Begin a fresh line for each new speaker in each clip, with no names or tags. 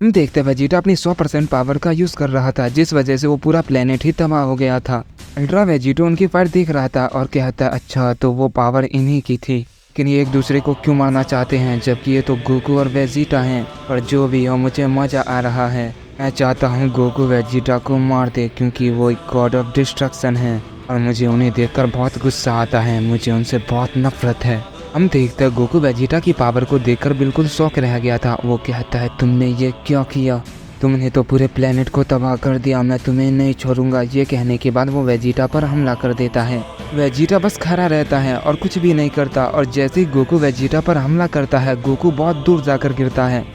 हम देखते वेजिटा अपनी 100% पावर का यूज कर रहा था, जिस वजह से वो पूरा प्लेनेट ही तबाह हो गया था। अल्ट्रा वेजिटो उनकी फाइट देख रहा था और कहता अच्छा तो वो पावर इन्हीं की थी, लेकिन ये एक दूसरे को क्यों मारना चाहते हैं जबकि ये तो गोकू और वेजिटा हैं। पर जो भी हो मुझे मजा आ रहा है। मैं चाहता हूँ गोकू वेजिटा को मार दे क्योंकि वो एक गॉड ऑफ डिस्ट्रक्शन है और मुझे उन्हें देखकर बहुत गुस्सा आता है। मुझे उनसे बहुत नफरत है। हम देखते हैं गोकू वेजिटा की पावर को देखकर बिल्कुल शॉक रह गया था। वो कहता है तुमने ये क्या किया? तुमने तो पूरे प्लेनेट को तबाह कर दिया, मैं तुम्हें नहीं छोड़ूंगा। ये कहने के बाद वो वेजिटा पर हमला कर देता है। वेजिटा बस खड़ा रहता है और कुछ भी नहीं करता और जैसे ही गोकू वेजिटा पर हमला करता है गोकू बहुत दूर जाकर गिरता है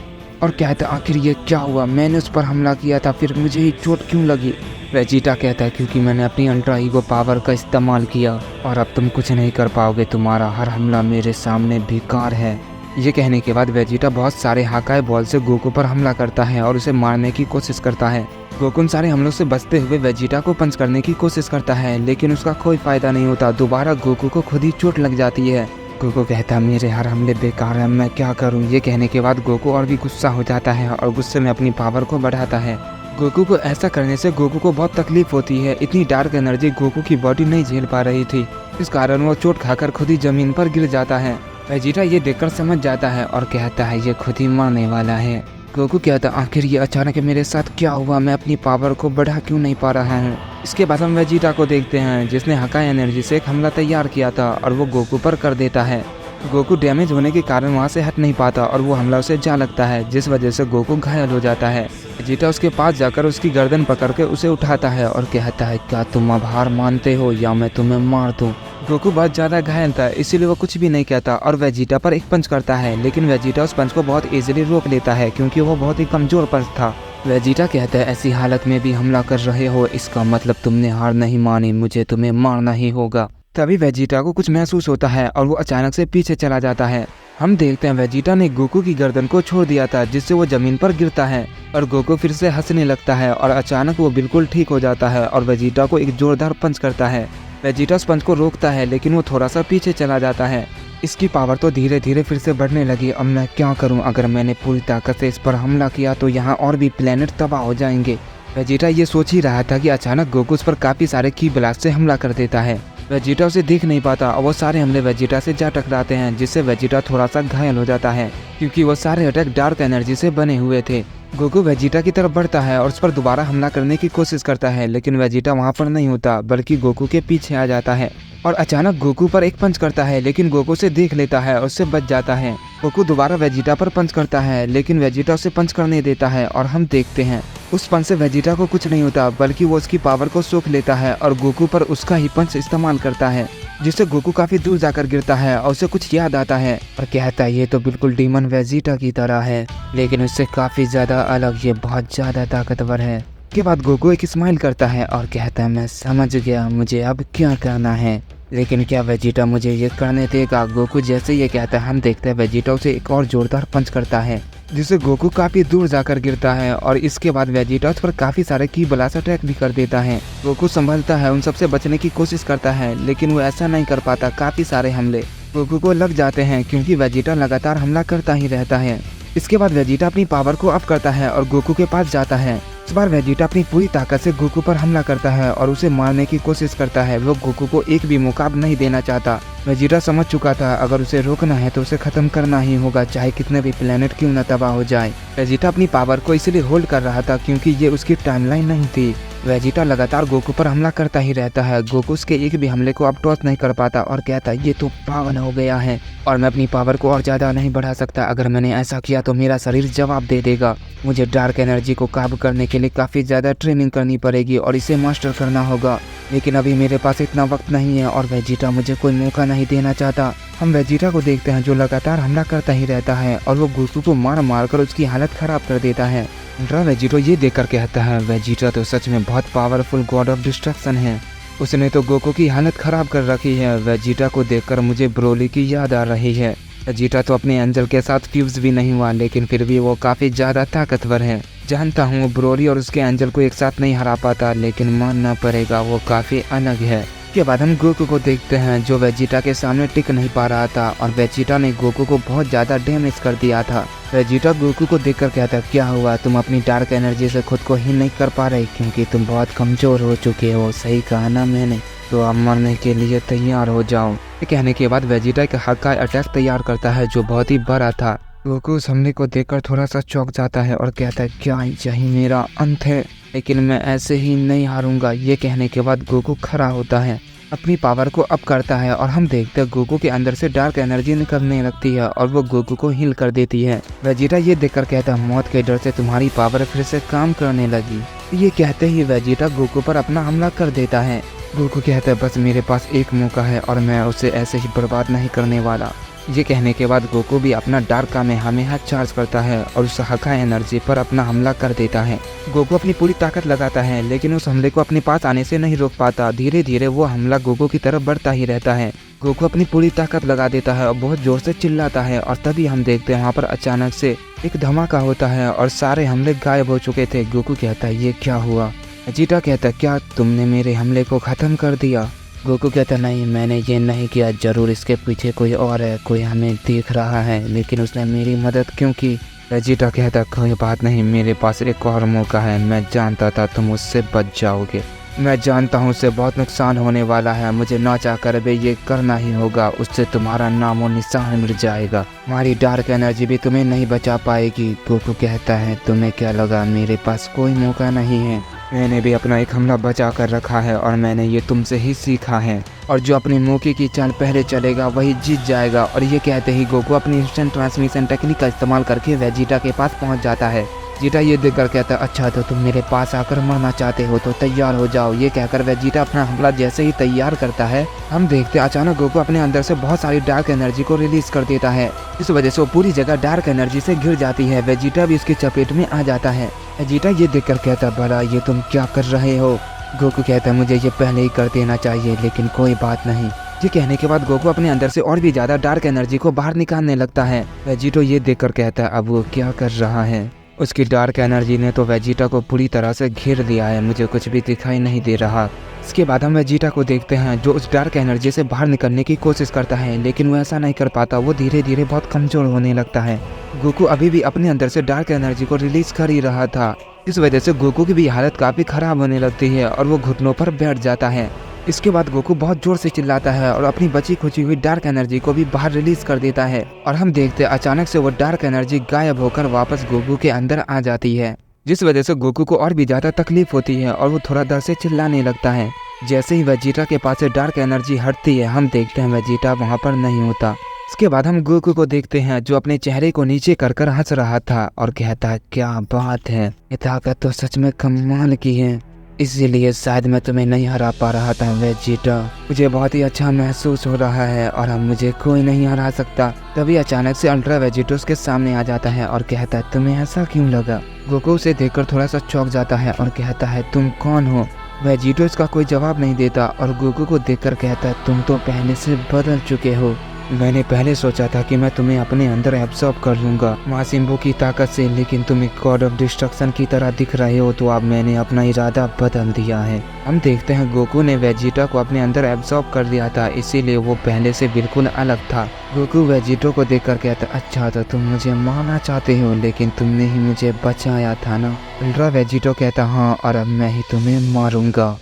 और कहता है आखिर ये क्या हुआ? मैंने उस पर हमला किया था, फिर मुझे ही चोट क्यों लगी? वेजिटा कहता है क्योंकि मैंने अपनी अल्ट्रा ईगो पावर का इस्तेमाल किया और अब तुम कुछ नहीं कर पाओगे। तुम्हारा हर हमला मेरे सामने बेकार है। ये कहने के बाद वेजिटा बहुत सारे हाकाई बॉल से गोकू पर हमला करता है और उसे मारने की कोशिश करता है। गोकू उन सारे हमलों से बचते हुए वेजिटा को पंच करने की कोशिश करता है, लेकिन उसका कोई फायदा नहीं होता। दोबारा गोकू को खुद ही चोट लग जाती है। गोकू कहता है मेरे हर हमले बेकार हैं, मैं क्या करूं? ये कहने के बाद गोकू और भी गुस्सा हो जाता है और गुस्से में अपनी पावर को बढ़ाता है। गोकू को ऐसा करने से गोकू को बहुत तकलीफ होती है। इतनी डार्क एनर्जी गोकू की बॉडी नहीं झेल पा रही थी, इस कारण वो चोट खाकर खुद ही जमीन पर गिर जाता है। वेजिटा ये देखकर समझ जाता है और कहता है ये खुद ही मरने वाला है। गोकू कहता आखिर ये अचानक मेरे साथ क्या हुआ? मैं अपनी पावर को बढ़ा क्यों नहीं पा रहा हूँ? इसके बाद हम वेजिटा को देखते हैं जिसने हकाई एनर्जी से एक हमला तैयार किया था और वो गोकू पर कर देता है। गोकू डैमेज होने के कारण वहाँ से हट नहीं पाता और वो हमला उसे जा लगता है, जिस वजह से गोकू घायल हो जाता है। वेजिटा उसके पास जाकर उसकी गर्दन पकड़ के उसे उठाता है और कहता है क्या तुम अब हार मानते हो या मैं तुम्हें मार दूं? गोकू बहुत ज्यादा घायल था, इसीलिए वो कुछ भी नहीं कहता और वेजिटा पर एक पंच करता है, लेकिन वेजिटा उस पंच को बहुत इजीली रोक लेता है क्योंकि वो बहुत ही कमजोर पंच था। वेजिटा कहता है ऐसी हालत में भी हमला कर रहे हो, इसका मतलब तुमने हार नहीं मानी, मुझे तुम्हें मारना ही होगा। तभी वेजिटा को कुछ महसूस होता है और वो अचानक से पीछे चला जाता है। हम देखते हैं वेजिटा ने गोकू की गर्दन को छोड़ दिया था, जिससे वो जमीन पर गिरता है और गोकू फिर से हंसने लगता है और अचानक वो बिल्कुल ठीक हो जाता है और वेजिटा को एक जोरदार पंच करता है। वेजिटा उस पंच को रोकता है लेकिन वो थोड़ा सा पीछे चला जाता है। इसकी पावर तो धीरे धीरे फिर से बढ़ने लगी। अब मैं क्या करूं? अगर मैंने पूरी ताकत से इस पर हमला किया तो यहाँ और भी प्लेनेट तबाह हो जाएंगे। वेजिटा ये सोच ही रहा था कि अचानक गोकू उस पर काफी सारे की ब्लास्ट से हमला कर देता है। वेजिटा उसे देख नहीं पाता और वो सारे हमले वेजिटा से जा टकराते हैं, जिससे वेजिटा थोड़ा सा घायल हो जाता है क्योंकि वो सारे अटैक डार्क एनर्जी से बने हुए थे। गोकू वेजिटा की तरफ बढ़ता है और उस पर दोबारा हमला करने की कोशिश करता है, लेकिन वेजिटा वहाँ पर नहीं होता बल्कि गोकू के पीछे आ जाता है और अचानक गोकू पर एक पंच करता है, लेकिन गोकू से देख लेता है और उससे बच जाता है। गोकू दोबारा वेजिटा पर पंच करता है, लेकिन वेजिटा उसे पंच करने देता है और हम देखते हैं उस पंच से वेजिटा को कुछ नहीं होता बल्कि वो उसकी पावर को सोख लेता है और गोकू पर उसका ही पंच इस्तेमाल करता है, जिससे गोकू काफी दूर जाकर गिरता है और उसे कुछ याद आता है और कहता है ये तो बिल्कुल डीमन वेजिटा की तरह है, लेकिन उससे काफी ज्यादा अलग, ये बहुत ज्यादा ताकतवर है। के बाद गोकू एक स्माइल करता है और कहता है मैं समझ गया, मुझे अब क्या करना है, लेकिन क्या वेजिटा मुझे ये करने देगा? गोकू जैसे ये कहता है हम देखते हैं वेजिटा उसे एक और जोरदार पंच करता है, जिससे गोकू काफी दूर जाकर गिरता है और इसके बाद वेजिटा उस पर काफी सारे की ब्लास्ट अटैक भी कर देता है। गोकू संभलता है, उन सबसे बचने की कोशिश करता है, लेकिन वो ऐसा नहीं कर पाता। काफी सारे हमले गोकू को लग जाते हैं क्योंकि वेजिटा लगातार हमला करता ही रहता है। इसके बाद वेजिटा अपनी पावर को अप करता है और गोकू के पास जाता है। इस बार वेजिटा अपनी पूरी ताकत से गोकू पर हमला करता है और उसे मारने की कोशिश करता है। वो गोकू को एक भी मौका नहीं देना चाहता। वेजिटा समझ चुका था अगर उसे रोकना है तो उसे खत्म करना ही होगा, चाहे कितने भी प्लेनेट क्यों न तबाह हो जाए। वेजिटा अपनी पावर को इसलिए होल्ड कर रहा था क्योंकि ये उसकी टाइमलाइन नहीं थी। वेजिटा लगातार गोकू पर हमला करता ही रहता है। गोकू उसके एक भी हमले को अब टॉच नहीं कर पाता और कहता है ये तो पागल हो गया है और मैं अपनी पावर को और ज्यादा नहीं बढ़ा सकता। अगर मैंने ऐसा किया तो मेरा शरीर जवाब दे देगा। मुझे डार्क एनर्जी को काबू करने के लिए काफी ज्यादा ट्रेनिंग करनी पड़ेगी और इसे मास्टर करना होगा, लेकिन अभी मेरे पास इतना वक्त नहीं है और वेजिटा मुझे कोई मौका नहीं देना चाहता। हम वेजिटा को देखते हैं जो लगातार हमला करता ही रहता है और वो गोकू को मार मार कर उसकी हालत खराब कर देता है। अल्ट्रा वेजिटो ये देखकर कहता है वेजिटा तो सच में बहुत पावरफुल गॉड ऑफ डिस्ट्रक्शन है, उसने तो गोकू की हालत खराब कर रखी है। वेजिटा को देखकर मुझे ब्रोली की याद आ रही है। वेजिटा तो अपने एंजल के साथ फ्यूज भी नहीं हुआ, लेकिन फिर भी वो काफी ज्यादा ताकतवर है। जानता हूँ ब्रोली और उसके एंजल को एक साथ नहीं हरा पाता, लेकिन मानना पड़ेगा वो काफी अलग है। के बाद हम गोकू को देखते हैं जो वेजिटा के सामने टिक नहीं पा रहा था और वेजिटा ने गोकू को बहुत ज़्यादा डैमेज कर दिया था। वेजिटा गोकू को देखकर कहता क्या हुआ, तुम अपनी डार्क एनर्जी से खुद को हील नहीं कर पा रहे क्योंकि तुम बहुत कमज़ोर हो चुके हो। सही कहा ना मैंने, तो अब मरने के लिए तैयार हो जाओ। ये कहने के बाद वेजिटा एक हक्काई अटैक तैयार करता है जो बहुत ही बड़ा था। गोकू उस हमले को देखकर थोड़ा सा चौंक जाता है और कहता है क्या यही मेरा अंत है, लेकिन मैं ऐसे ही नहीं हारूंगा। ये कहने के बाद गोकू खड़ा होता है, अपनी पावर को अप करता है और हम देखते हैं गोकू के अंदर से डार्क एनर्जी निकलने लगती है और वो गोकू को हील कर देती है। वेजिटा ये देखकर कहता है मौत के डर से तुम्हारी पावर फिर से काम करने लगी। ये कहते ही वेजिटा गोकू पर अपना हमला कर देता है। गोकू कहता है बस मेरे पास एक मौका है और मैं उसे ऐसे ही बर्बाद नहीं करने वाला। ये कहने के बाद गोकू भी अपना डार्क कामेहामेहा चार्ज करता है और उस हक्काई एनर्जी पर अपना हमला कर देता है। गोकू अपनी पूरी ताकत लगाता है लेकिन उस हमले को अपने पास आने से नहीं रोक पाता। धीरे धीरे वो हमला गोकू की तरफ बढ़ता ही रहता है। गोकू अपनी पूरी ताकत लगा देता है और बहुत जोर से चिल्लाता है और तभी हम देखते हैं वहाँ पर अचानक से एक धमाका होता है और सारे हमले गायब हो चुके थे। गोकू कहता है ये क्या हुआ। वेजिटा कहता है क्या तुमने मेरे हमले को खत्म कर दिया। गोकू कहता नहीं, मैंने ये नहीं किया, जरूर इसके पीछे कोई और है, कोई हमें देख रहा है, लेकिन उसने मेरी मदद क्यों की। वेजिटा कहता कोई बात नहीं, मेरे पास एक और मौका है, मैं जानता था तुम उससे बच जाओगे। मैं जानता हूँ उससे बहुत नुकसान होने वाला है, मुझे ना चाहकर भी ये करना ही होगा, उससे तुम्हारा नाम और निशान मिट जाएगा, हमारी डार्क एनर्जी भी तुम्हें नहीं बचा पाएगी। गोकू कहता है तुम्हें क्या लगा मेरे पास कोई मौका नहीं है, मैंने भी अपना एक हमला बचा कर रखा है और मैंने ये तुमसे ही सीखा है, और जो अपनी मौके की चाल पहले चलेगा वही जीत जाएगा। और ये कहते ही गोकू अपनी इंस्टेंट ट्रांसमिशन टेक्निक का इस्तेमाल करके वेजिटा के पास पहुंच जाता है। वेजिटा ये देखकर कहता है अच्छा तो तुम मेरे पास आकर मरना चाहते हो तो तैयार हो जाओ। ये कहकर वेजिटा अपना हमला जैसे ही तैयार करता है हम देखते अचानक गोकू अपने अंदर से बहुत सारी डार्क एनर्जी को रिलीज कर देता है। इस वजह से वो पूरी जगह डार्क एनर्जी से घिर जाती है। वेजिटा भी इसकी चपेट में आ जाता है। वेजिटा ये देखकर कहता भला ये तुम क्या कर रहे हो। गोकू कहता है मुझे ये पहले ही कर देना चाहिए लेकिन कोई बात नहीं। ये कहने के बाद गोकू अपने अंदर से और भी ज्यादा डार्क एनर्जी को बाहर निकालने लगता है। वेजिटा ये देखकर कहता है अब वो क्या कर रहा है। उसकी डार्क एनर्जी ने तो वेजिटा को पूरी तरह से घेर लिया है, मुझे कुछ भी दिखाई नहीं दे रहा। इसके बाद हम वेजिटा को देखते हैं जो उस डार्क एनर्जी से बाहर निकलने की कोशिश करता है लेकिन वो ऐसा नहीं कर पाता, वो धीरे धीरे बहुत कमजोर होने लगता है। गोकू अभी भी अपने अंदर से डार्क एनर्जी को रिलीज कर ही रहा था। इस वजह से गोकू की भी हालत काफी खराब होने लगती है और वो घुटनों पर बैठ जाता है। इसके बाद गोकू बहुत जोर से चिल्लाता है और अपनी बची खुची हुई डार्क एनर्जी को भी बाहर रिलीज कर देता है और हम देखते हैं अचानक से वो डार्क एनर्जी गायब होकर वापस गोकू के अंदर आ जाती है, जिस वजह से गोकू को और भी ज्यादा तकलीफ होती है और वो थोड़ा डर से चिल्लाने लगता है। जैसे ही वेजिटा के पास से डार्क एनर्जी हटती है हम देखते हैं वेजिटा वहाँ पर नहीं होता। इसके बाद हम गोकू को देखते हैं जो अपने चेहरे को नीचे कर हंस रहा था और कहता है क्या बात है, ये ताकत तो सच में कमाल की है, इसीलिए शायद मैं तुम्हें नहीं हरा पा रहा था वेजिटा, मुझे बहुत ही अच्छा महसूस हो रहा है और अब मुझे कोई नहीं हरा सकता। तभी अचानक से अल्ट्रा वेजिटा उसके सामने आ जाता है और कहता है तुम्हें ऐसा क्यों लगा। गोकू उसे देखकर थोड़ा सा चौंक जाता है और कहता है तुम कौन हो। वेजिटा इसका कोई जवाब नहीं देता और गोकू को देखकर कहता है तुम तो पहले से बदल चुके हो, मैंने पहले सोचा था कि मैं तुम्हें अपने अंदर एब्सॉर्ब कर लूंगा मासिम्बो की ताकत से, लेकिन तुम एक गॉड ऑफ डिस्ट्रक्शन की तरह दिख रहे हो, तो अब मैंने अपना इरादा बदल दिया है। हम देखते हैं गोकू ने वेजिटा को अपने अंदर एब्सॉर्ब कर दिया था, इसीलिए वो पहले से बिल्कुल अलग था। गोकू वेजिटा को देखकर कहता अच्छा तो तुम मुझे मारना चाहते हो, लेकिन तुमने ही मुझे बचाया था ना। अल्ट्रा वेजिटा कहता हाँ और अब मैं ही तुम्हें मारूंगा।